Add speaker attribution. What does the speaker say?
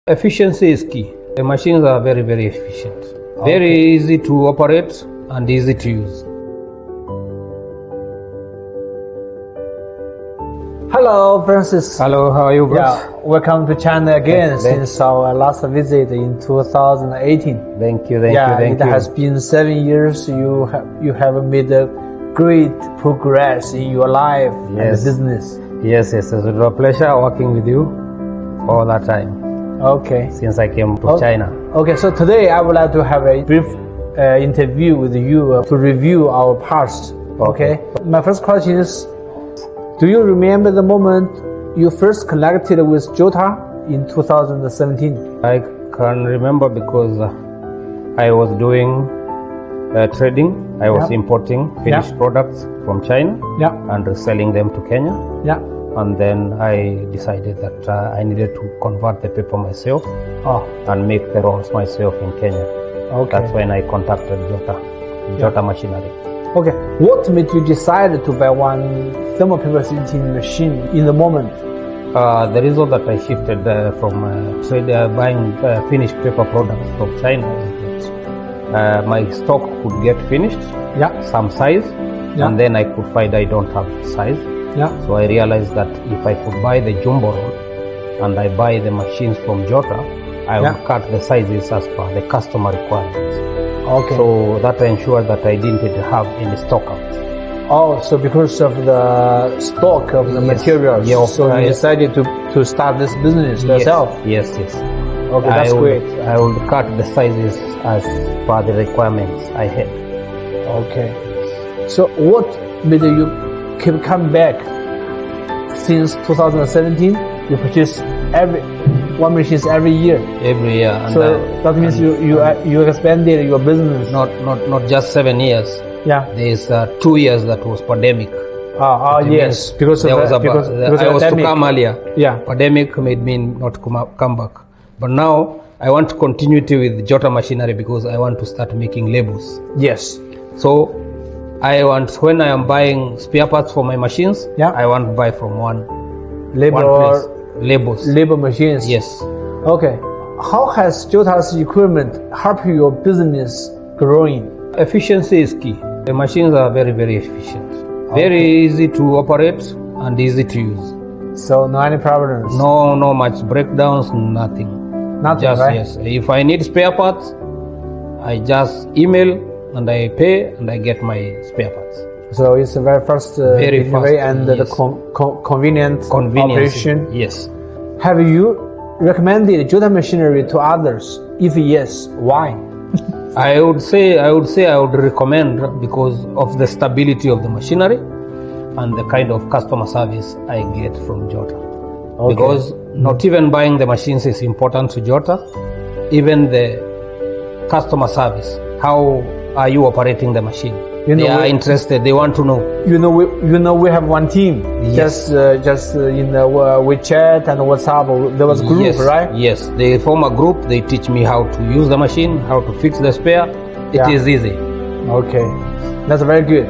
Speaker 1: Efficiency is key. The machines are very, very efficient. Okay. Very easy to operate and easy to use.
Speaker 2: Hello, Francis.
Speaker 1: Hello, how are you, Bruce?
Speaker 2: Yeah, welcome to China again since our last visit in 2018.
Speaker 1: Thank you, thank you.
Speaker 2: It has been 7 years. You have made a great progress in your life and business.
Speaker 1: Yes, it's a pleasure working with you all that time.
Speaker 2: Okay.
Speaker 1: Since I came to China.
Speaker 2: Okay, so today I would like to have a brief interview with you to review our past. Okay. My first question is, do you remember the moment you first connected with Zhou in 2017?
Speaker 1: I can remember because I was doing trading. I was importing finished products from China and reselling them to Kenya. And then I decided that I needed to convert the paper myself and make the rolls myself in Kenya. That's when I contacted Zhou Machinery.
Speaker 2: Okay, what made you decide to buy one thermal paper printing machine in the moment?
Speaker 1: The reason that I shifted from buying finished paper products from China is that my stock could get finished, some size, and then I could find I don't have the size. So I realized that if I could buy the jumbo roll and I buy the machines from Zhou, I would cut the sizes as per the customer requirements. So that ensured that I didn't have any stockouts.
Speaker 2: Oh, so because of the stock of the materials, so you decided to start this business yourself?
Speaker 1: Yes.
Speaker 2: Okay, that's great.
Speaker 1: I would cut the sizes as per the requirements I had.
Speaker 2: Okay. So what made you keep coming back? Since 2017, you purchase one machine every year.
Speaker 1: Every year.
Speaker 2: And so that means you expanded your business.
Speaker 1: Not just 7 years. There's 2 years that was pandemic.
Speaker 2: Yes, because
Speaker 1: I was to come earlier.
Speaker 2: Yeah.
Speaker 1: Pandemic made me not come back. But now I want to continue with Zhou Machinery because I want to start making labels.
Speaker 2: Yes.
Speaker 1: So when I am buying spare parts for my machines, I want to buy from one place. Label machines. Yes.
Speaker 2: Okay. How has Zhou's equipment helped your business growing?
Speaker 1: Efficiency is key. The machines are very, very efficient. Very easy to operate and easy to use.
Speaker 2: So no any problems?
Speaker 1: No much breakdowns, nothing.
Speaker 2: Nothing, right?
Speaker 1: Yes. If I need spare parts, I just email and I pay and I get my spare parts.
Speaker 2: So it's the very fast delivery and the convenient operation.
Speaker 1: Yes.
Speaker 2: Have you recommended Zhou Machinery to others? If yes, why?
Speaker 1: I would say I would recommend because of the stability of the machinery and the kind of customer service I get from Zhou. Because not even buying the machines is important to Zhou, even the customer service. How are you operating the machine? They are interested. They want to know.
Speaker 2: We have one team. Yes. Just in the WeChat and WhatsApp. There was a group, right?
Speaker 1: Yes. They form a group. They teach me how to use the machine, how to fix the spare. It is easy.
Speaker 2: Okay, that's very good.